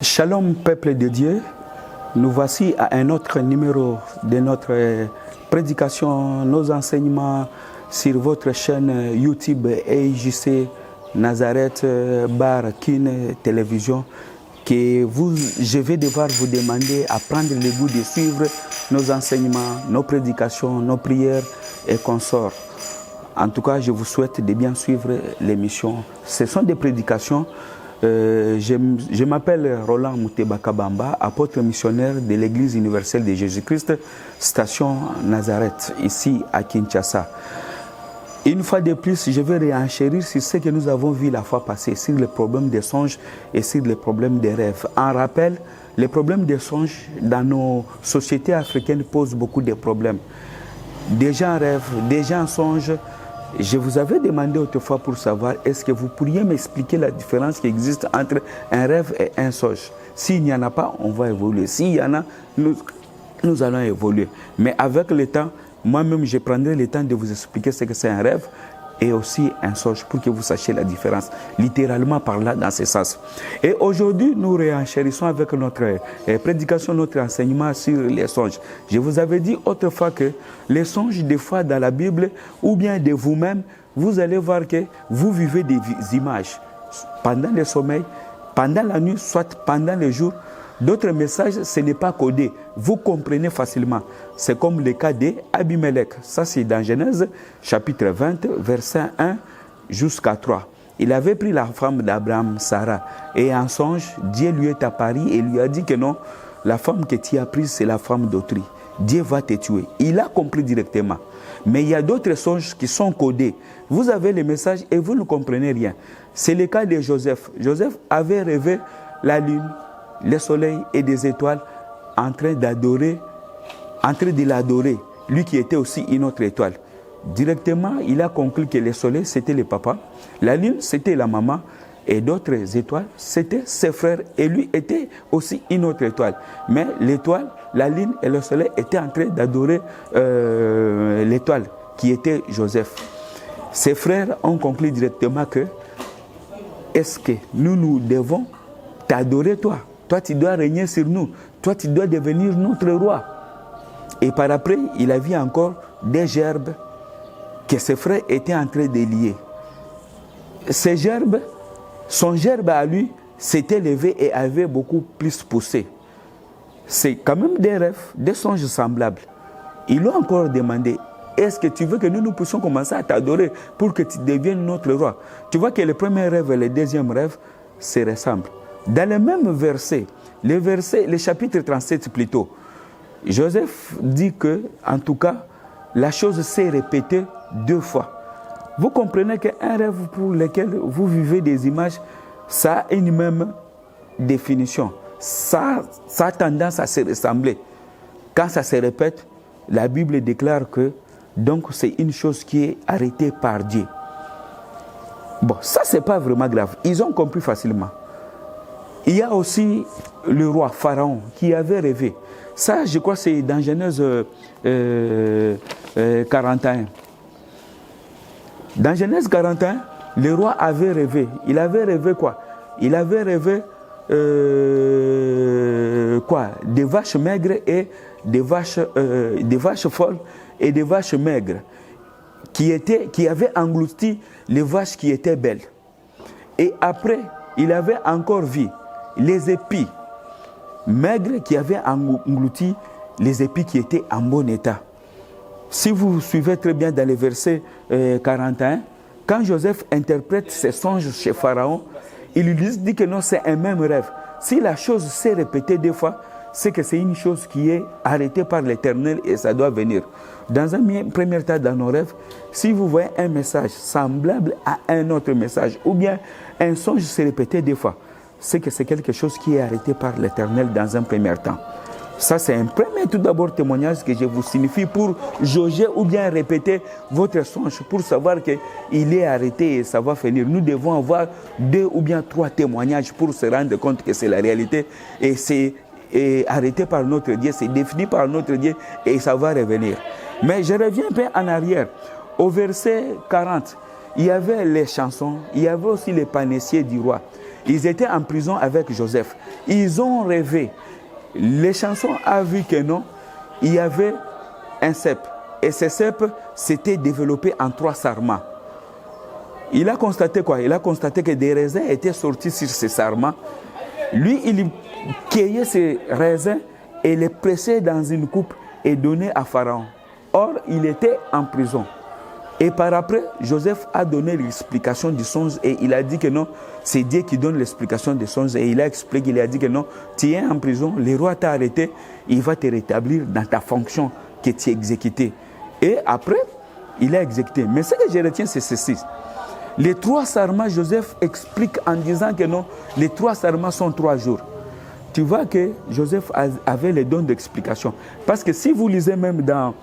Shalom peuple de Dieu, nous voici à un autre numéro de notre prédication, nos enseignements sur votre chaîne YouTube EIJC Nazareth Bar Kin Télévision. Je vais devoir vous demander à prendre le goût de suivre nos enseignements, nos prédications, nos prières et consorts. En tout cas, je vous souhaite de bien suivre l'émission. Ce sont des prédications. Je m'appelle Roland Moutebakabamba, apôtre missionnaire de l'Église universelle de Jésus-Christ, station Nazareth, ici à Kinshasa. Une fois de plus, je vais réenchérir sur ce que nous avons vu la fois passée, sur les problèmes des songes et sur les problèmes des rêves. En rappel, les problèmes des songes dans nos sociétés africaines posent beaucoup de problèmes. Des gens rêvent, des gens songent. Je vous avais demandé autrefois pour savoir, est-ce que vous pourriez m'expliquer la différence qui existe entre un rêve et un songe? S'il n'y en a pas, on va évoluer. S'il y en a, nous allons évoluer. Mais avec le temps, moi-même, je prendrai le temps de vous expliquer ce que c'est un rêve et aussi un songe pour que vous sachiez la différence, littéralement par là, dans ce sens. Et aujourd'hui, nous réenchérissons avec notre prédication, notre enseignement sur les songes. Je vous avais dit autrefois que les songes, des fois dans la Bible, ou bien de vous-même, vous allez voir que vous vivez des images pendant le sommeil, pendant la nuit, soit pendant le jour. D'autres messages, ce n'est pas codé. Vous comprenez facilement. C'est comme le cas d'Abimelech. Ça, c'est dans Genèse, chapitre 20, verset 1 jusqu'à 3. Il avait pris la femme d'Abraham, Sarah. Et en songe, Dieu lui est apparu et lui a dit que non, la femme que tu as prise, c'est la femme d'autrui. Dieu va te tuer. Il a compris directement. Mais il y a d'autres songes qui sont codés. Vous avez les messages et vous ne comprenez rien. C'est le cas de Joseph. Joseph avait rêvé la lune, le soleil et des étoiles en train de l'adorer, lui qui était aussi une autre étoile. Directement, il a conclu que le soleil, c'était le papa, la lune, c'était la maman, et d'autres étoiles, c'était ses frères, et lui était aussi une autre étoile. Mais l'étoile, la lune et le soleil étaient en train d'adorer l'étoile, qui était Joseph. Ses frères ont conclu directement que, est-ce que nous devons t'adorer toi? Toi, tu dois régner sur nous. Toi, tu dois devenir notre roi. Et par après, il a vu encore des gerbes que ses frères étaient en train de lier. Ces gerbes, son gerbe à lui, s'était levé et avait beaucoup plus poussé. C'est quand même des rêves, des songes semblables. Ils l'ont encore demandé, est-ce que tu veux que nous puissions commencer à t'adorer pour que tu deviennes notre roi? Tu vois que le premier rêve et le deuxième rêve se ressemblent. Dans le même verset, le chapitre 37 plutôt, Joseph dit que, en tout cas, la chose s'est répétée 2 fois. Vous comprenez qu'un rêve pour lequel vous vivez des images, ça a une même définition. Ça a tendance à se ressembler. Quand ça se répète, la Bible déclare que donc c'est une chose qui est arrêtée par Dieu. Bon, ça c'est pas vraiment grave. Ils ont compris facilement. Il y a aussi le roi Pharaon qui avait rêvé. Ça, je crois, c'est dans Genèse 41. Dans Genèse 41, le roi avait rêvé. Il avait rêvé quoi? Il avait rêvé des vaches maigres et des vaches folles et des vaches maigres qui avaient englouti les vaches qui étaient belles. Et après, il avait encore vu les épis maigres qui avaient englouti les épis qui étaient en bon état. Si vous suivez très bien dans le verset 41, quand Joseph interprète ses songes chez Pharaon, il lui dit que non, c'est un même rêve. Si la chose s'est répétée 2 fois, c'est que c'est une chose qui est arrêtée par l'Éternel et ça doit venir. Dans un premier temps dans nos rêves, si vous voyez un message semblable à un autre message, ou bien un songe s'est répété 2 fois, c'est que c'est quelque chose qui est arrêté par l'Éternel dans un premier temps. Ça, c'est un premier tout d'abord témoignage que je vous signifie pour jauger ou bien répéter votre songe, pour savoir qu'il est arrêté et ça va finir. Nous devons avoir 2 ou bien 3 témoignages pour se rendre compte que c'est la réalité et c'est arrêté par notre Dieu, c'est défini par notre Dieu et ça va revenir. Mais je reviens un peu en arrière. Au verset 40, il y avait les chansons, il y avait aussi les panissiers du roi. Ils étaient en prison avec Joseph. Ils ont rêvé. Les chansons a vu que non, il y avait un cep. Et ce cep s'était développé en 3 sarments. Il a constaté quoi? Il a constaté que des raisins étaient sortis sur ces sarments. Lui, il cueillait ces raisins et les pressait dans une coupe et donnait à Pharaon. Or, il était en prison. Et par après, Joseph a donné l'explication du songe et il a dit que non, c'est Dieu qui donne l'explication du songe. Et il a expliqué, il a dit que non, tu es en prison, le roi t'a arrêté, il va te rétablir dans ta fonction que tu as exécutée. Et après, il a exécuté. Mais ce que je retiens, c'est ceci. Les 3 sarments, Joseph explique en disant que non, les 3 sarments sont 3 jours. Tu vois que Joseph avait les dons d'explication. Parce que si vous lisez même dans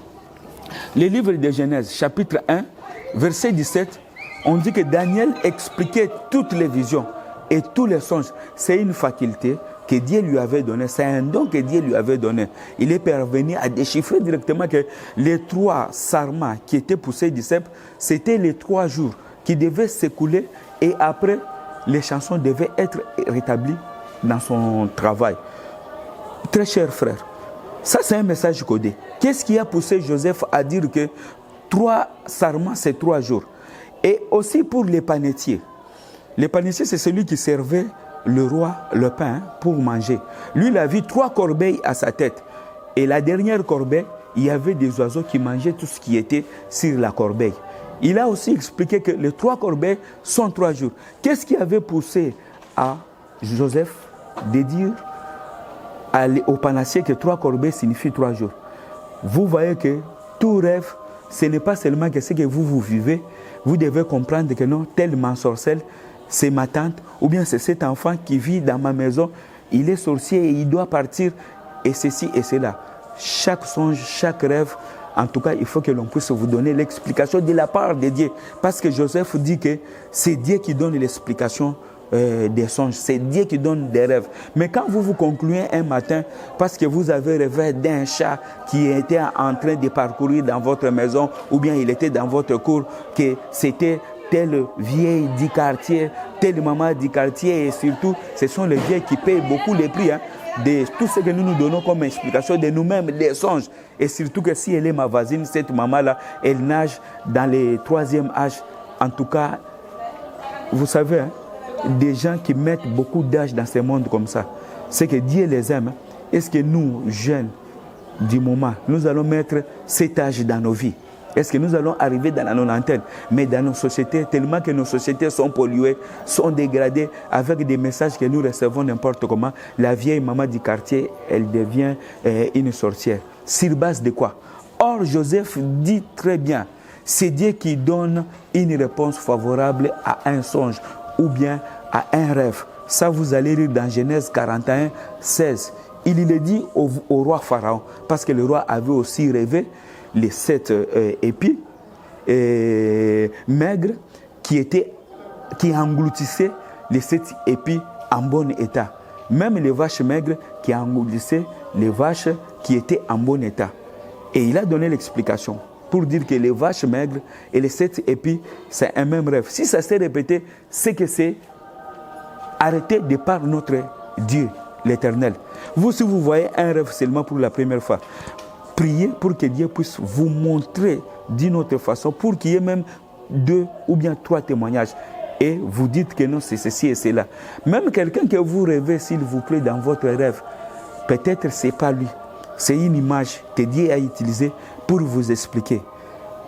les livres de Genèse, chapitre 1, verset 17, on dit que Daniel expliquait toutes les visions et tous les songes. C'est une faculté que Dieu lui avait donnée, c'est un don que Dieu lui avait donné. Il est parvenu à déchiffrer directement que les 3 sarments qui étaient poussés du cep, c'était les 3 jours qui devaient s'écouler et après, les chansons devaient être rétablies dans son travail. Très chers frères, ça c'est un message codé. Qu'est-ce qui a poussé Joseph à dire que 3 sarments c'est 3 jours? Et aussi pour les panetiers. Les panetiers, c'est celui qui servait le roi le pain pour manger. Lui, il a vu 3 corbeilles à sa tête. Et la dernière corbeille, il y avait des oiseaux qui mangeaient tout ce qui était sur la corbeille. Il a aussi expliqué que les 3 corbeilles sont 3 jours. Qu'est-ce qui avait poussé à Joseph de dire au panachier que 3 corbeilles signifient 3 jours? Vous voyez que tout rêve, ce n'est pas seulement que ce que vous vivez. Vous devez comprendre que non, telle sorcelle, c'est ma tante, ou bien c'est cet enfant qui vit dans ma maison, il est sorcier et il doit partir, et ceci et cela. Chaque songe, chaque rêve, en tout cas, il faut que l'on puisse vous donner l'explication de la part de Dieu. Parce que Joseph dit que c'est Dieu qui donne l'explication des songes, c'est Dieu qui donne des rêves. Mais quand vous concluez un matin, parce que vous avez rêvé d'un chat qui était en train de parcourir dans votre maison, ou bien il était dans votre cour, que c'était telle vieille du quartier, telle maman du quartier, et surtout, ce sont les vieilles qui payent beaucoup les prix de tout ce que nous nous donnons comme explication de nous-mêmes, des songes. Et surtout que si elle est ma voisine, cette maman-là, elle nage dans le 3e âge. En tout cas, vous savez, des gens qui mettent beaucoup d'âge dans ce monde comme ça, c'est que Dieu les aime. Est-ce que nous, jeunes du moment, nous allons mettre cet âge dans nos vies? Est-ce que nous allons arriver dans la nonantaine? Mais dans nos sociétés, tellement que nos sociétés sont polluées, sont dégradées, avec des messages que nous recevons n'importe comment, la vieille maman du quartier, elle devient une sorcière. Sur base de quoi? Or, Joseph dit très bien, c'est Dieu qui donne une réponse favorable à un songe ou bien à un rêve. Ça, vous allez lire dans Genèse 41, 16. Il le dit au roi Pharaon, parce que le roi avait aussi rêvé les 7 épis maigres qui engloutissaient les 7 épis en bon état. Même les vaches maigres qui engloutissaient les vaches qui étaient en bon état. Et il a donné l'explication pour dire que les vaches maigres et les 7 épis, c'est un même rêve. Si ça s'est répété, c'est que c'est arrêté de par notre Dieu, l'Éternel. Vous, si vous voyez un rêve seulement pour la première fois, priez pour que Dieu puisse vous montrer d'une autre façon, pour qu'il y ait même 2 ou bien 3 témoignages. Et vous dites que non, c'est ceci et cela. Même quelqu'un que vous rêvez, s'il vous plaît, dans votre rêve, peut-être ce n'est pas lui. C'est une image que Dieu a utilisée pour vous expliquer.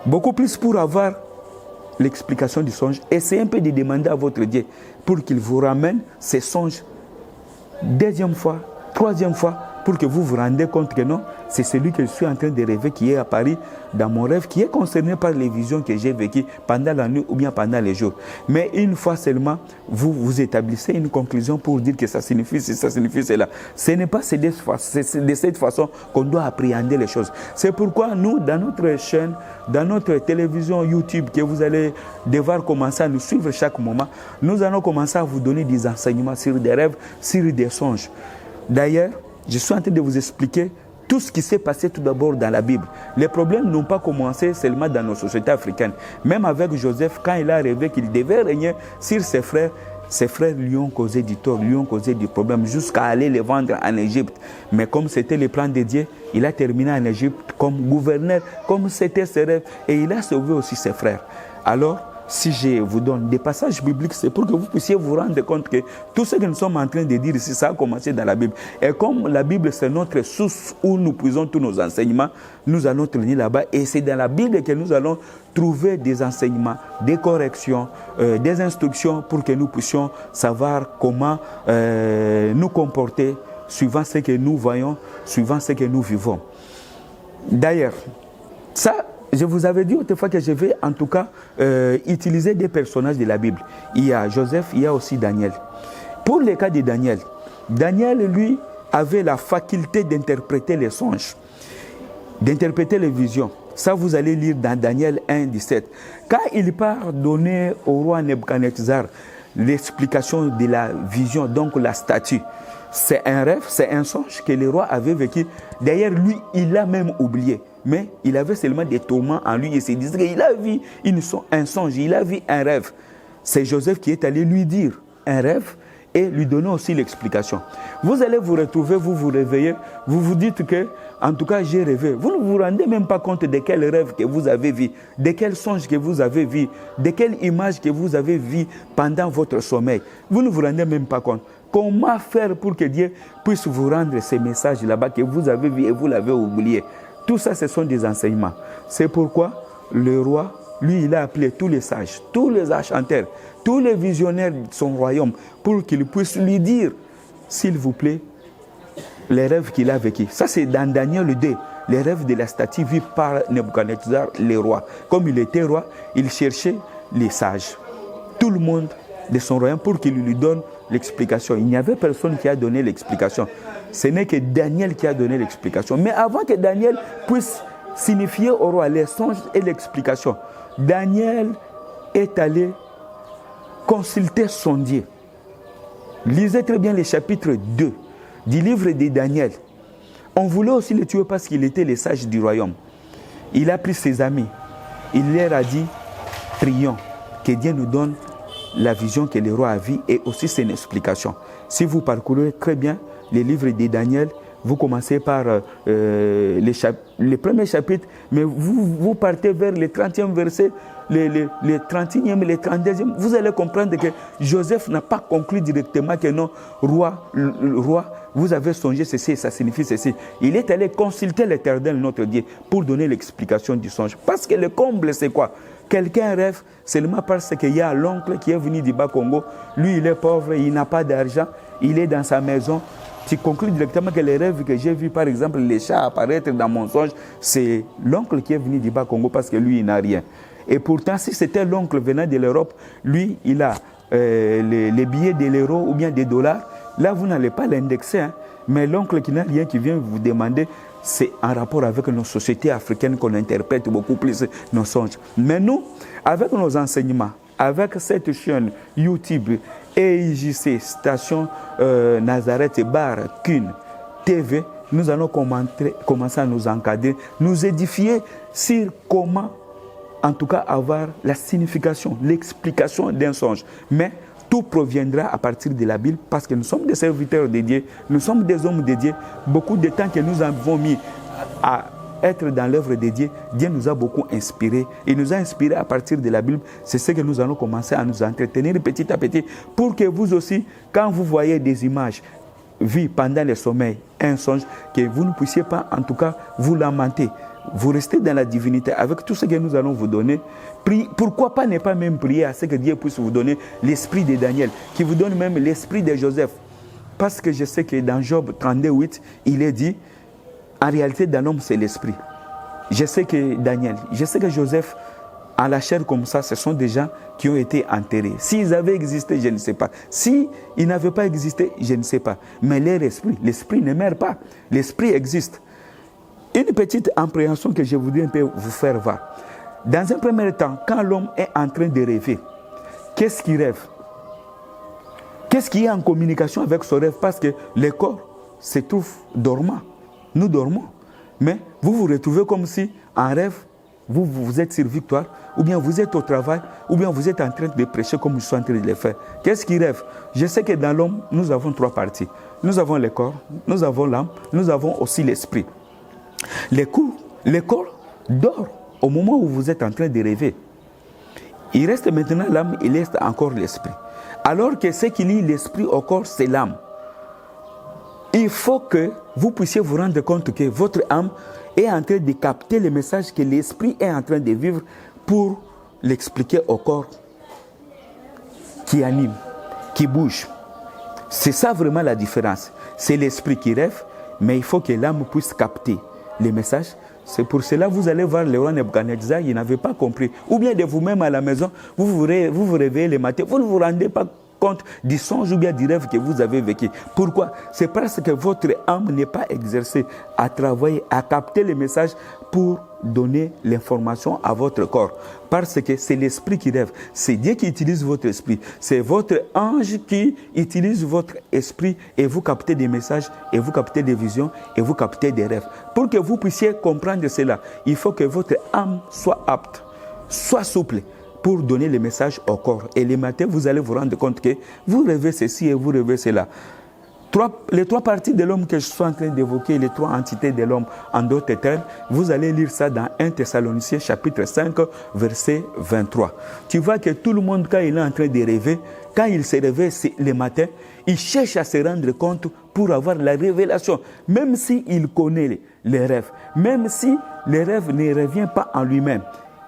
Beaucoup plus pour avoir l'explication du songe. Essayez un peu de demander à votre Dieu pour qu'il vous ramène ces songes 2e fois, 3e fois, pour que vous vous rendez compte que non, c'est celui que je suis en train de rêver qui est apparu dans mon rêve, qui est concerné par les visions que j'ai vécues pendant la nuit ou bien pendant les jours. Mais une fois seulement, vous établissez une conclusion pour dire que ça signifie ceci, ça signifie cela. Ce n'est pas c'est de cette façon qu'on doit appréhender les choses. C'est pourquoi nous, dans notre chaîne, dans notre télévision YouTube, que vous allez devoir commencer à nous suivre chaque moment, nous allons commencer à vous donner des enseignements sur des rêves, sur des songes. D'ailleurs, je suis en train de vous expliquer tout ce qui s'est passé tout d'abord dans la Bible. Les problèmes n'ont pas commencé seulement dans nos sociétés africaines. Même avec Joseph, quand il a rêvé qu'il devait régner sur ses frères, ses frères lui ont causé du tort, lui ont causé du problème, jusqu'à aller les vendre en Égypte. Mais comme c'était le plan de Dieu, il a terminé en Égypte comme gouverneur, comme c'était ses rêves, et il a sauvé aussi ses frères. Alors, si je vous donne des passages bibliques, c'est pour que vous puissiez vous rendre compte que tout ce que nous sommes en train de dire ici, ça a commencé dans la Bible. Et comme la Bible, c'est notre source où nous puisons tous nos enseignements, nous allons tenir là-bas. Et c'est dans la Bible que nous allons trouver des enseignements, des corrections, des instructions pour que nous puissions savoir comment nous comporter suivant ce que nous voyons, suivant ce que nous vivons. D'ailleurs, ça, je vous avais dit autrefois que je vais en tout cas utiliser des personnages de la Bible. Il y a Joseph, il y a aussi Daniel. Pour le cas de Daniel, Daniel, lui, avait la faculté d'interpréter les songes, d'interpréter les visions. Ça, vous allez lire dans Daniel 1, 17. Quand il part donner au roi Nebuchadnezzar l'explication de la vision, donc la statue, c'est un rêve, c'est un songe que le roi avait vécu. D'ailleurs, lui, il l'a même oublié. Mais il avait seulement des tourments en lui et se disait qu'il a vu un songe, il a vu un rêve. C'est Joseph qui est allé lui dire un rêve et lui donner aussi l'explication. Vous allez vous retrouver, vous vous réveillez, vous vous dites que, en tout cas, j'ai rêvé. Vous ne vous rendez même pas compte de quel rêve que vous avez vu, de quel songe que vous avez vu, de quelle image que vous avez vu pendant votre sommeil. Vous ne vous rendez même pas compte. Comment faire pour que Dieu puisse vous rendre ces messages là-bas que vous avez vus et vous l'avez oublié? Tout ça, ce sont des enseignements. C'est pourquoi le roi, lui, il a appelé tous les sages, tous les enchanteurs, tous les visionnaires de son royaume pour qu'ils puissent lui dire, s'il vous plaît, les rêves qu'il a vécus. Ça, c'est dans Daniel 2, les rêves de la statue vus par Nebuchadnezzar, le roi. Comme il était roi, il cherchait les sages, tout le monde de son royaume pour qu'il lui donne l'explication. Il n'y avait personne qui a donné l'explication. Ce n'est que Daniel qui a donné l'explication. Mais avant que Daniel puisse signifier au roi les songes et l'explication, Daniel est allé consulter son Dieu. Lisez très bien le chapitre 2 du livre de Daniel. On voulait aussi le tuer parce qu'il était le sage du royaume. Il a pris ses amis. Il leur a dit, prions, que Dieu nous donne la vision que le roi a vue et aussi son explication. Si vous parcourez très bien les livres de Daniel, vous commencez par le premier chapitre, mais vous partez vers le 30e verset, le 31e et le 32e. Vous allez comprendre que Joseph n'a pas conclu directement que non, roi, vous avez songé ceci, ça signifie ceci. Il est allé consulter l'Éternel, notre Dieu, pour donner l'explication du songe. Parce que le comble, c'est quoi? Quelqu'un rêve seulement parce qu'il y a l'oncle qui est venu du Bas-Congo. Lui, il est pauvre, il n'a pas d'argent, il est dans sa maison. Tu conclus directement que les rêves que j'ai vus, par exemple, les chats apparaître dans mon songe, c'est l'oncle qui est venu du Bas-Congo parce que lui, il n'a rien. Et pourtant, si c'était l'oncle venant de l'Europe, lui, il a les billets de l'euro ou bien des dollars. Là, vous n'allez pas l'indexer. Hein. Mais l'oncle qui n'a rien, qui vient vous demander, c'est en rapport avec nos sociétés africaines qu'on interprète beaucoup plus nos songes. Mais nous, avec nos enseignements, avec cette chaîne YouTube, EIJC, Station Nazareth, Bar, Kun, TV, nous allons commencer à nous encadrer, nous édifier sur comment, en tout cas, avoir la signification, l'explication d'un songe. Mais tout proviendra à partir de la Bible parce que nous sommes des serviteurs de Dieu, nous sommes des hommes de Dieu. Beaucoup de temps que nous avons mis à être dans l'œuvre de Dieu, Dieu nous a beaucoup inspirés. Il nous a inspirés à partir de la Bible. C'est ce que nous allons commencer à nous entretenir petit à petit pour que vous aussi, quand vous voyez des images vues pendant le sommeil, un songe, que vous ne puissiez pas en tout cas vous lamenter. Vous restez dans la divinité avec tout ce que nous allons vous donner. Pourquoi pas ne pas même prier à ce que Dieu puisse vous donner l'esprit de Daniel, qui vous donne même l'esprit de Joseph. Parce que je sais que dans Job 32:8, il est dit, en réalité, dans l'homme, c'est l'esprit. Je sais que Daniel, je sais que Joseph, à la chair comme ça, ce sont des gens qui ont été enterrés. S'ils avaient existé, je ne sais pas. S'ils n'avaient pas existé, je ne sais pas. Mais leur esprit, l'esprit ne meurt pas. L'esprit existe. Une petite appréhension que je voudrais un peu vous faire voir. Dans un premier temps, quand l'homme est en train de rêver, qu'est-ce qu'il rêve? Qu'est-ce qui est en communication avec son rêve? Parce que le corps se trouve dormant. Nous dormons. Mais vous vous retrouvez comme si, en rêve, vous êtes sur victoire, ou bien vous êtes au travail, ou bien vous êtes en train de prêcher comme je suis en train de le faire. Qu'est-ce qui rêve? Je sais que dans l'homme, nous avons 3 parties. Nous avons le corps, nous avons l'âme, nous avons aussi l'esprit. Le corps dort au moment où vous êtes en train de rêver. Il reste maintenant l'âme, il reste encore l'esprit. Alors que ce qui lie l'esprit au corps, c'est l'âme. Il faut que vous puissiez vous rendre compte que votre âme est en train de capter le message que l'esprit est en train de vivre pour l'expliquer au corps qui anime, qui bouge. C'est ça vraiment la différence. C'est l'esprit qui rêve, mais il faut que l'âme puisse capter les messages. C'est pour cela que vous allez voir le roi Nebuchadnezzar, il n'avait pas compris. Ou bien de vous-même à la maison, vous réveillez le matin, vous ne vous rendez pas compte du songe ou bien du rêve que vous avez vécu. Pourquoi? C'est parce que votre âme n'est pas exercée à travailler, à capter les messages pour donner l'information à votre corps. Parce que c'est l'esprit qui rêve. C'est Dieu qui utilise votre esprit. C'est votre ange qui utilise votre esprit et vous captez des messages, et vous captez des visions, et vous captez des rêves. Pour que vous puissiez comprendre cela, il faut que votre âme soit apte, soit souple, pour donner le message au corps. Et le matin, vous allez vous rendre compte que vous rêvez ceci et vous rêvez cela. Les 3 parties de l'homme que je suis en train d'évoquer, les 3 entités de l'homme en d'autres termes, vous allez lire ça dans 1 Thessaloniciens chapitre 5, verset 23. Tu vois que tout le monde, quand il est en train de rêver, quand il se réveille le matin, il cherche à se rendre compte pour avoir la révélation, même s'il connaît les rêves, même si les rêves ne reviennent pas en lui-même.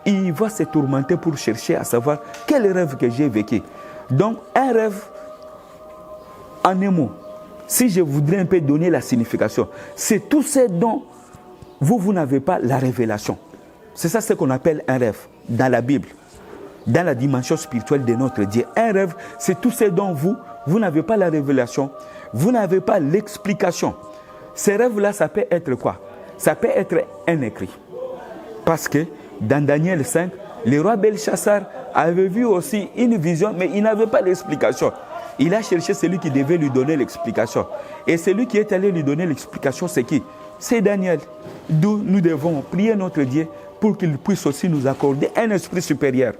Il va se tourmenter pour chercher à savoir quel rêve que j'ai vécu. Donc, un rêve, en un mot, si je voudrais un peu donner la signification, c'est tout ce dont vous n'avez pas la révélation. C'est ça ce qu'on appelle un rêve dans la Bible, dans la dimension spirituelle de notre Dieu. Un rêve, c'est tout ce dont vous n'avez pas la révélation, vous n'avez pas l'explication. Ces rêves-là, ça peut être quoi? Ça peut être un écrit. Parce que dans Daniel 5, le roi Belchassar avait vu aussi une vision, mais il n'avait pas l'explication. Il a cherché celui qui devait lui donner l'explication. Et celui qui est allé lui donner l'explication, c'est qui? C'est Daniel. D'où nous devons prier notre Dieu pour qu'il puisse aussi nous accorder un esprit supérieur.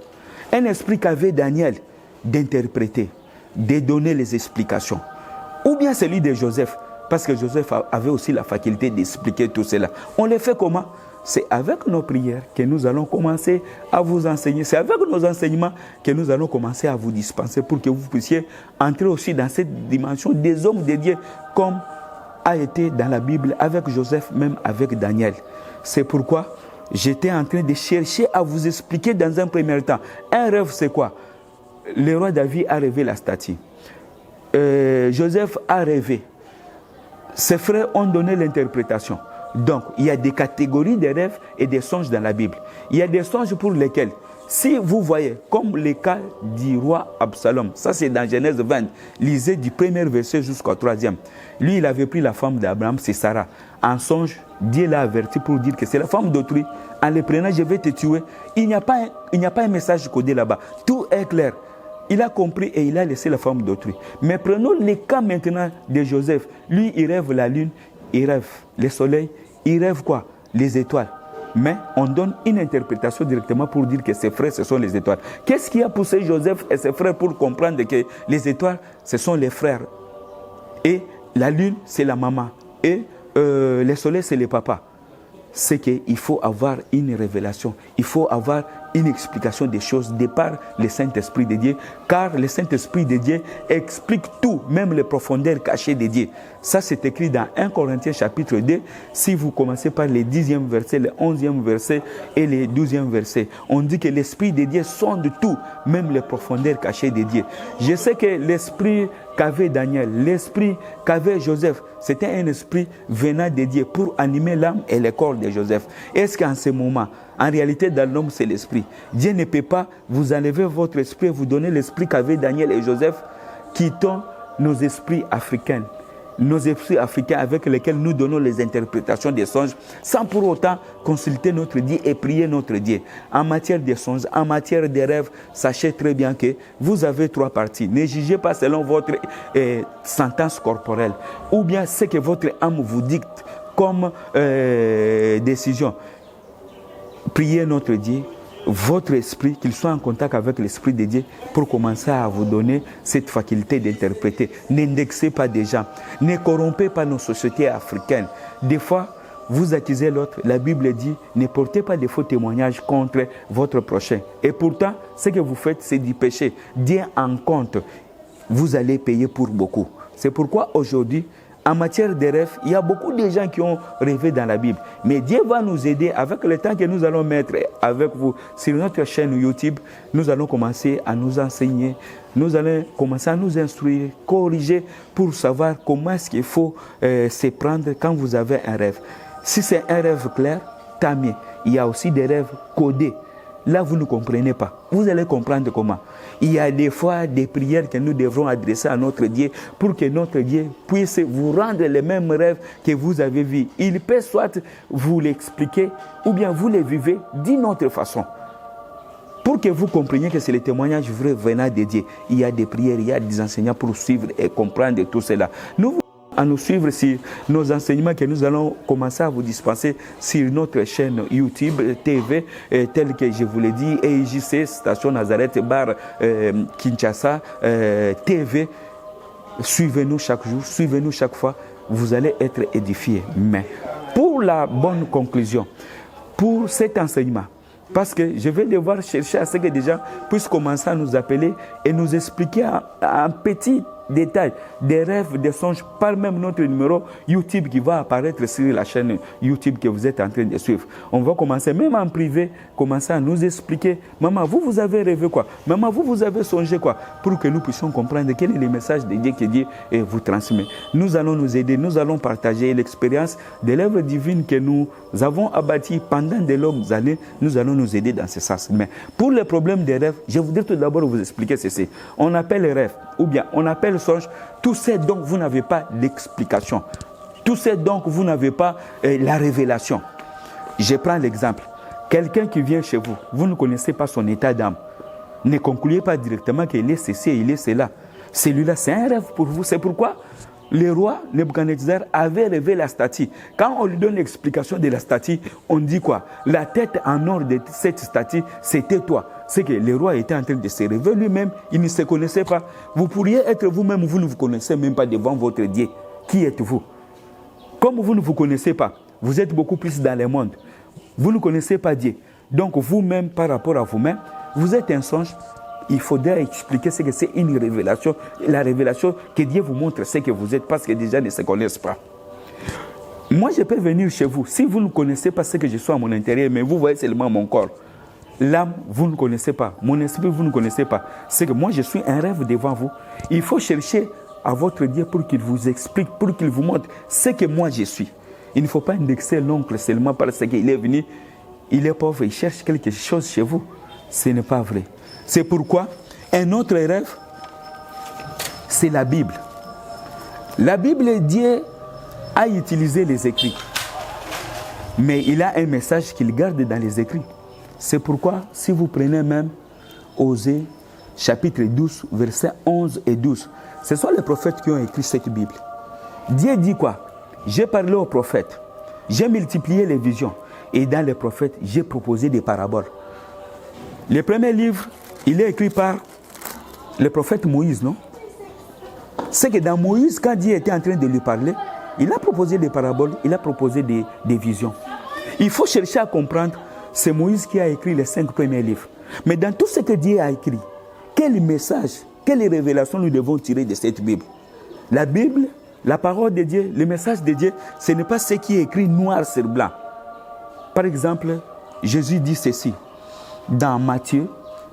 Un esprit qu'avait Daniel d'interpréter, de donner les explications. Ou bien celui de Joseph, parce que Joseph avait aussi la faculté d'expliquer tout cela. On le fait comment? C'est avec nos prières que nous allons commencer à vous enseigner. C'est avec nos enseignements que nous allons commencer à vous dispenser pour que vous puissiez entrer aussi dans cette dimension des hommes de Dieu, comme a été dans la Bible avec Joseph, même avec Daniel. C'est pourquoi j'étais en train de chercher à vous expliquer dans un premier temps. Un rêve, c'est quoi? Le roi David a rêvé la statue. Joseph a rêvé. Ses frères ont donné l'interprétation. Donc, il y a des catégories de rêves et des songes dans la Bible. Il y a des songes pour lesquels, si vous voyez, comme le cas du roi Absalom, ça c'est dans Genèse 20, lisez du premier verset jusqu'au 3e. Lui, il avait pris la femme d'Abraham, c'est Sarah. En songe, Dieu l'a averti pour dire que c'est la femme d'autrui. En le prenant, je vais te tuer. Il n'y a pas un message codé là-bas. Tout est clair. Il a compris et il a laissé la femme d'autrui. Mais prenons le cas maintenant de Joseph. Lui, il rêve la lune, il rêve le soleil, il rêve quoi? Les étoiles. Mais on donne une interprétation directement pour dire que ses frères, ce sont les étoiles. Qu'est-ce qui a poussé Joseph et ses frères pour comprendre que les étoiles, ce sont les frères? Et la lune, c'est la maman. Et le soleil, c'est le papa. C'est qu'il faut avoir une révélation. Il faut avoir une explication des choses de par le Saint-Esprit de Dieu, car le Saint-Esprit de Dieu explique tout, même les profondeurs cachées de Dieu. Ça, c'est écrit dans 1 Corinthiens chapitre 2, si vous commencez par le 10e verset, le 11e verset et le 12e verset. On dit que l'Esprit de Dieu sonde tout, même les profondeurs cachées de Dieu. Je sais que l'Esprit qu'avait Daniel, l'Esprit qu'avait Joseph, c'était un esprit venant de Dieu pour animer l'âme et le corps de Joseph. Est-ce qu'en ce moment, en réalité, dans l'homme, c'est l'esprit. Dieu ne peut pas vous enlever votre esprit et vous donner l'esprit qu'avaient Daniel et Joseph, quittons nos esprits africains. Nos esprits africains avec lesquels nous donnons les interprétations des songes, sans pour autant consulter notre Dieu et prier notre Dieu. En matière de songes, en matière de rêves, sachez très bien que vous avez 3 parties. Ne jugez pas selon votre sentence corporelle, ou bien ce que votre âme vous dicte comme décision. priez notre Dieu, votre esprit, qu'il soit en contact avec l'esprit de Dieu pour commencer à vous donner cette faculté d'interpréter. N'indexez pas des gens, ne corrompez pas nos sociétés africaines. Des fois, vous accusez l'autre, la Bible dit, ne portez pas de faux témoignages contre votre prochain. Et pourtant, ce que vous faites, c'est du péché. Dieu en compte, vous allez payer pour beaucoup. C'est pourquoi aujourd'hui, en matière de rêves, il y a beaucoup de gens qui ont rêvé dans la Bible. Mais Dieu va nous aider avec le temps que nous allons mettre avec vous sur notre chaîne YouTube. Nous allons commencer à nous enseigner, nous allons commencer à nous instruire, corriger pour savoir comment est-ce qu'il faut se prendre quand vous avez un rêve. Si c'est un rêve clair, tant mieux. Il y a aussi des rêves codés. Là, vous ne comprenez pas. Vous allez comprendre comment. Il y a des fois des prières que nous devrons adresser à notre Dieu pour que notre Dieu puisse vous rendre les mêmes rêves que vous avez vus. Il peut soit vous l'expliquer ou bien vous les vivez d'une autre façon. Pour que vous compreniez que c'est le témoignage vrai venant de Dieu. Il y a des prières, il y a des enseignants pour suivre et comprendre tout cela. Nous à nous suivre sur nos enseignements que nous allons commencer à vous dispenser sur notre chaîne YouTube TV, telle que je vous l'ai dit, EJC, Station Nazareth, Bar Kinshasa TV. Suivez-nous chaque jour, suivez-nous chaque fois, vous allez être édifiés. Mais pour la bonne conclusion, pour cet enseignement, parce que je vais devoir chercher à ce que des gens puissent commencer à nous appeler et nous expliquer en petit détail des rêves, des songes, par même notre numéro YouTube qui va apparaître sur la chaîne YouTube que vous êtes en train de suivre. On va commencer, même en privé, commencer à nous expliquer. Maman, vous avez rêvé quoi? Maman, vous avez songé quoi? Pour que nous puissions comprendre quel est le message de Dieu que Dieu vous transmet. Nous allons nous aider, nous allons partager l'expérience de l'œuvre divine que nous avons abattie pendant de longues années. Nous allons nous aider dans ce sens. Mais pour les problèmes des rêves, je voudrais tout d'abord vous expliquer ceci. On appelle les rêves, ou bien on appelle songe, tout ce dont vous n'avez pas l'explication, tout ce dont vous n'avez pas la révélation. Je prends l'exemple. Quelqu'un qui vient chez vous, vous ne connaissez pas son état d'âme. Ne concluez pas directement qu'il est ceci, il est cela. Celui-là, c'est un rêve pour vous. C'est pourquoi le roi Nebuchadnezzar avait rêvé la statue. Quand on lui donne l'explication de la statue, on dit quoi? La tête en or de cette statue, c'était toi. C'est que le roi était en train de se rêver lui-même, il ne se connaissait pas. Vous pourriez être vous-même, vous ne vous connaissez même pas devant votre Dieu. Qui êtes-vous? Comme vous ne vous connaissez pas, vous êtes beaucoup plus dans le monde. Vous ne connaissez pas Dieu. Donc vous-même, par rapport à vous-même, vous êtes un songe. Il faudrait expliquer ce que c'est une révélation. La révélation que Dieu vous montre ce que vous êtes parce que déjà ne se connaissent pas. Moi, je peux venir chez vous. Si vous ne connaissez pas ce que je suis à mon intérieur, mais vous voyez seulement mon corps. L'âme, vous ne connaissez pas. Mon esprit, vous ne connaissez pas. C'est que moi, je suis un rêve devant vous. Il faut chercher à votre Dieu pour qu'il vous explique, pour qu'il vous montre ce que moi, je suis. Il ne faut pas indexer l'oncle seulement parce qu'il est venu. Il est pauvre, il cherche quelque chose chez vous. Ce n'est pas vrai. C'est pourquoi un autre rêve, c'est la Bible. La Bible, Dieu a utilisé les écrits. Mais il a un message qu'il garde dans les écrits. C'est pourquoi, si vous prenez même Osée, chapitre 12, versets 11 et 12, ce sont les prophètes qui ont écrit cette Bible. Dieu dit quoi? J'ai parlé aux prophètes, j'ai multiplié les visions, et dans les prophètes, j'ai proposé des paraboles. Le premier livre, il est écrit par le prophète Moïse, non? C'est que dans Moïse, quand Dieu était en train de lui parler, il a proposé des paraboles, il a proposé des visions. Il faut chercher à comprendre, c'est Moïse qui a écrit les 5 premiers livres. Mais dans tout ce que Dieu a écrit, quel message, quelle révélation nous devons tirer de cette Bible? La Bible, la parole de Dieu, le message de Dieu, ce n'est pas ce qui est écrit noir sur blanc. Par exemple, Jésus dit ceci, dans Matthieu,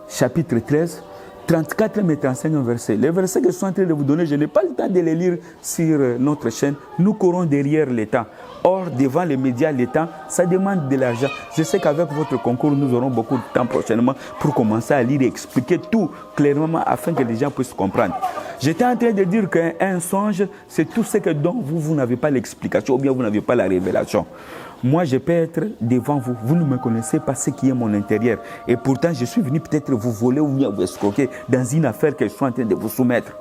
chapitre 13, 34 et 35 versets. Les versets que je suis en train de vous donner, je n'ai pas le temps de les lire sur notre chaîne. Nous courons derrière le temps. Or, devant les médias, le temps, ça demande de l'argent. Je sais qu'avec votre concours, nous aurons beaucoup de temps prochainement pour commencer à lire et expliquer tout clairement afin que les gens puissent comprendre. J'étais en train de dire qu'un songe, c'est tout ce que dont vous n'avez pas l'explication ou bien vous n'avez pas la révélation. Moi, je peux être devant vous. Vous ne me connaissez pas ce qui est mon intérieur. Et pourtant, je suis venu peut-être vous voler ou bien vous escroquer dans une affaire que je suis en train de vous soumettre.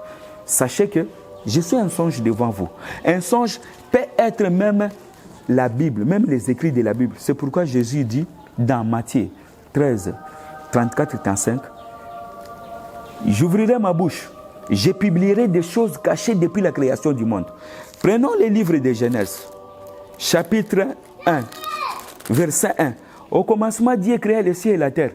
Sachez que je suis un songe devant vous. Un songe peut être même la Bible, même les écrits de la Bible. C'est pourquoi Jésus dit, dans Matthieu 13, 34 et 35. J'ouvrirai ma bouche, je publierai des choses cachées depuis la création du monde. Prenons les livres de Genèse, chapitre 1, verset 1. Au commencement, Dieu créa les cieux et la terre.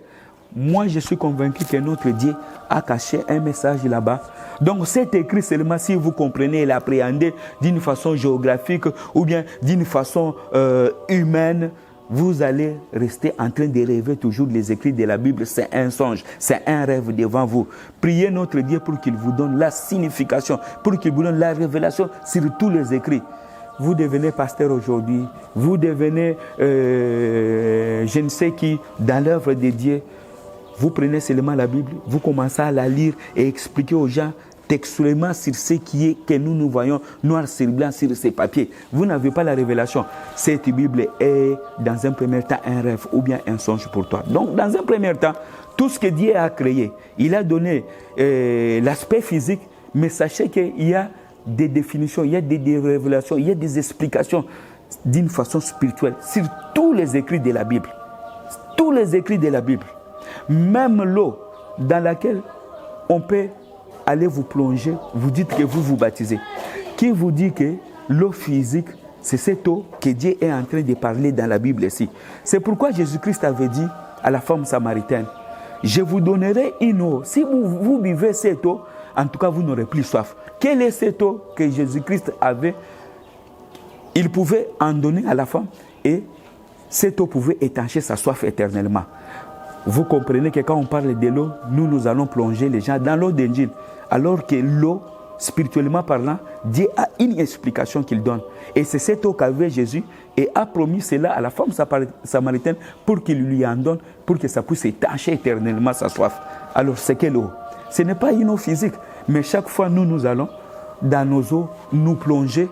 Moi, je suis convaincu que notre Dieu a caché un message là-bas. Donc, c'est écrit seulement si vous comprenez et l'appréhendez d'une façon géographique ou bien d'une façon humaine, vous allez rester en train de rêver toujours les écrits de la Bible. C'est un songe, c'est un rêve devant vous. Priez notre Dieu pour qu'il vous donne la signification, pour qu'il vous donne la révélation sur tous les écrits. Vous devenez pasteur aujourd'hui, vous devenez je ne sais qui dans l'œuvre de Dieu. Vous prenez seulement la Bible, vous commencez à la lire et expliquer aux gens textuellement sur ce qui est que nous voyons noir sur blanc sur ces papiers. Vous n'avez pas la révélation. Cette Bible est dans un premier temps un rêve ou bien un songe pour toi. Donc dans un premier temps, tout ce que Dieu a créé, il a donné l'aspect physique, mais sachez qu'il y a des définitions, il y a des révélations, il y a des explications d'une façon spirituelle sur tous les écrits de la Bible. Tous les écrits de la Bible. Même l'eau dans laquelle on peut aller vous plonger, vous dites que vous vous baptisez. Qui vous dit que l'eau physique, c'est cette eau que Dieu est en train de parler dans la Bible ici. C'est pourquoi Jésus-Christ avait dit à la femme samaritaine, je vous donnerai une eau. Si vous buvez cette eau, en tout cas vous n'aurez plus soif. Quelle est cette eau que Jésus-Christ avait? Il pouvait en donner à la femme et cette eau pouvait étancher sa soif éternellement. Vous comprenez que quand on parle de l'eau, nous allons plonger les gens dans l'eau d'Injil. Alors que l'eau, spirituellement parlant, Dieu a une explication qu'il donne. Et c'est cette eau qu'avait Jésus et a promis cela à la femme samaritaine pour qu'il lui en donne, pour que ça puisse étancher éternellement sa soif. Alors c'est quelle eau? Ce n'est pas une eau physique, mais chaque fois nous allons dans nos eaux, nous plonger,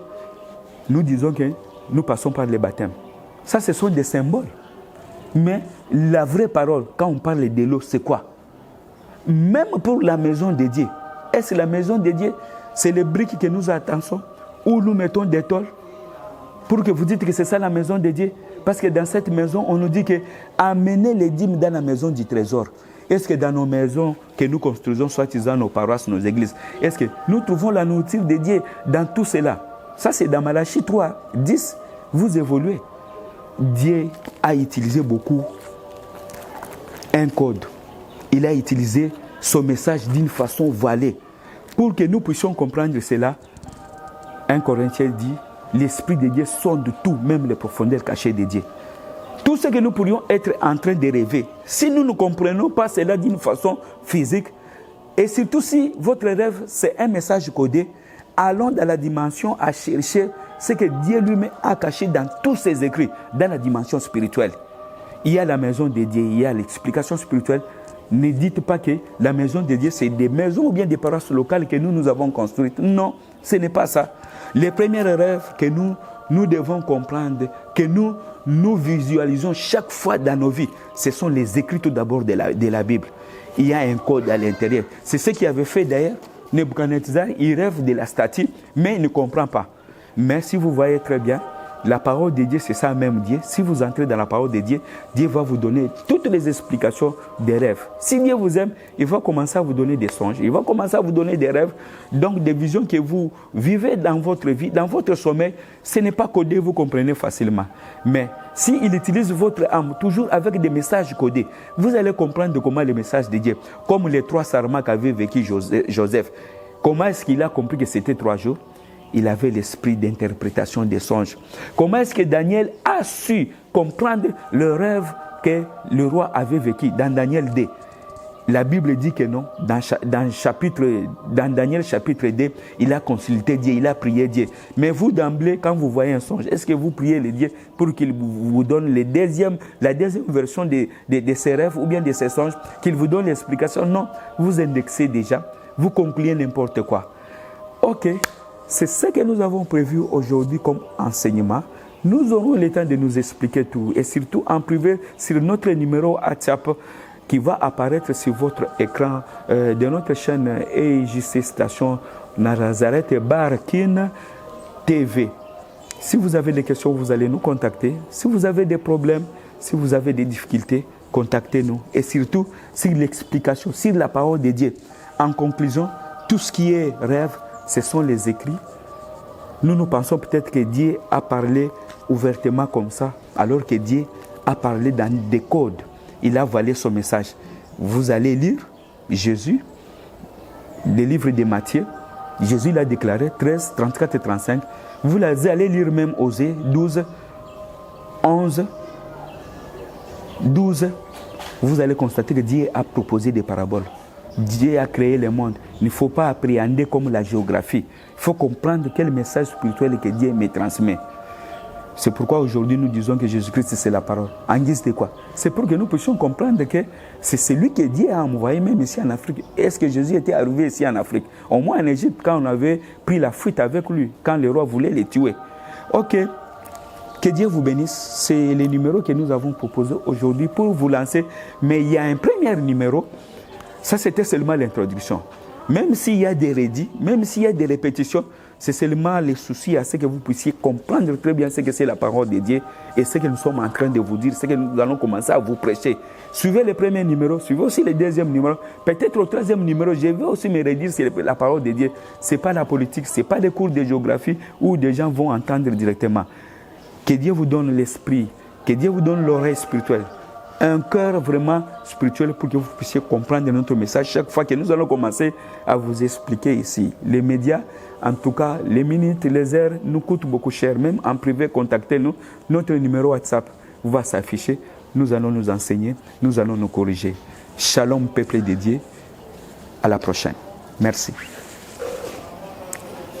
nous disons que nous passons par les baptêmes. Ça, ce sont des symboles. Mais la vraie parole, quand on parle de l'eau, c'est quoi? Même pour la maison de Dieu, est-ce que la maison de Dieu, c'est les briques que nous attendons, où nous mettons des tôles, pour que vous dites que c'est ça la maison de Dieu? Parce que dans cette maison, on nous dit que amenez les dîmes dans la maison du trésor. Est-ce que dans nos maisons que nous construisons, soi-disant nos paroisses, nos églises, est-ce que nous trouvons la nourriture de Dieu dans tout cela? Ça, c'est dans Malachie 3, 10, vous évoluez. Dieu a utilisé beaucoup un code. Il a utilisé son message d'une façon voilée. Pour que nous puissions comprendre cela, 1 Corinthiens dit, l'Esprit de Dieu sonde tout, même les profondeurs cachées de Dieu. Tout ce que nous pourrions être en train de rêver, si nous ne comprenons pas cela d'une façon physique, et surtout si votre rêve c'est un message codé, allons dans la dimension à chercher ce que Dieu lui-même a caché dans tous ses écrits, dans la dimension spirituelle. Il y a la maison de Dieu, il y a l'explication spirituelle. Ne dites pas que la maison de Dieu, c'est des maisons ou bien des paroisses locales que nous avons construites. Non, ce n'est pas ça. Les premiers rêves que nous devons comprendre, que nous visualisons chaque fois dans nos vies, ce sont les écrits tout d'abord de la Bible. Il y a un code à l'intérieur. C'est ce qui avait fait d'ailleurs Nebuchadnezzar. Il rêve de la statue, mais il ne comprend pas. Mais si vous voyez très bien, la parole de Dieu, c'est ça même Dieu. Si vous entrez dans la parole de Dieu, Dieu va vous donner toutes les explications des rêves. Si Dieu vous aime, il va commencer à vous donner des songes. Il va commencer à vous donner des rêves. Donc des visions que vous vivez dans votre vie, dans votre sommeil. Ce n'est pas codé, vous comprenez facilement. Mais s'il utilise votre âme toujours avec des messages codés, vous allez comprendre comment les messages de Dieu, comme les 3 sarmats qu'avait vécu Joseph. Comment est-ce qu'il a compris que c'était 3 jours? Il avait l'esprit d'interprétation des songes. Comment est-ce que Daniel a su comprendre le rêve que le roi avait vécu dans Daniel 2? La Bible dit que non. Dans Daniel chapitre 2, il a consulté Dieu, il a prié Dieu. Mais vous d'emblée, quand vous voyez un songe, est-ce que vous priez le Dieu pour qu'il vous donne la deuxième version de ces rêves ou bien de ces songes, qu'il vous donne l'explication? Non, vous indexez déjà, vous concluez n'importe quoi. Ok. C'est ce que nous avons prévu aujourd'hui comme enseignement. Nous aurons le temps de nous expliquer tout et surtout en privé sur notre numéro WhatsApp qui va apparaître sur votre écran de notre chaîne EJC Station Nazareth Barkin TV. Si vous avez des questions, vous allez nous contacter. Si vous avez des problèmes, Si vous avez des difficultés, contactez-nous. Et surtout, sur l'explication, sur la parole de Dieu. En conclusion, tout ce qui est rêve, ce sont les écrits. Nous pensons peut-être que Dieu a parlé ouvertement comme ça, alors que Dieu a parlé dans des codes. Il a voilé son message. Vous allez lire Jésus, le livre de Matthieu. Jésus l'a déclaré, 13, 34 et 35. Vous allez lire même Osée 12, 11, 12. Vous allez constater que Dieu a proposé des paraboles. Dieu a créé le monde. Il ne faut pas appréhender comme la géographie. Il faut comprendre quel message spirituel que Dieu me transmet. C'est pourquoi aujourd'hui nous disons que Jésus-Christ c'est la parole. En guise de quoi? C'est pour que nous puissions comprendre que c'est celui que Dieu a envoyé même ici en Afrique. Est-ce que Jésus était arrivé ici en Afrique? Au moins en Égypte, quand on avait pris la fuite avec lui, quand le roi voulait les tuer. Ok, que Dieu vous bénisse. C'est les numéros que nous avons proposés aujourd'hui pour vous lancer. Mais il y a un premier numéro. Ça, c'était seulement l'introduction. Même s'il y a des rédits, même s'il y a des répétitions, c'est seulement les soucis à ce que vous puissiez comprendre très bien ce que c'est la parole de Dieu et ce que nous sommes en train de vous dire, ce que nous allons commencer à vous prêcher. Suivez le premier numéro, suivez aussi le deuxième numéro. Peut-être au troisième numéro, je vais aussi me redire sur la parole de Dieu. Ce n'est pas la politique, ce n'est pas des cours de géographie où des gens vont entendre directement. Que Dieu vous donne l'esprit, que Dieu vous donne l'oreille spirituelle. Un cœur vraiment spirituel pour que vous puissiez comprendre notre message chaque fois que nous allons commencer à vous expliquer ici. Les médias, en tout cas, les minutes, les heures nous coûtent beaucoup cher. Même en privé, contactez-nous. Notre numéro WhatsApp va s'afficher. Nous allons nous enseigner, nous allons nous corriger. Shalom, peuple de Dieu. À la prochaine. Merci.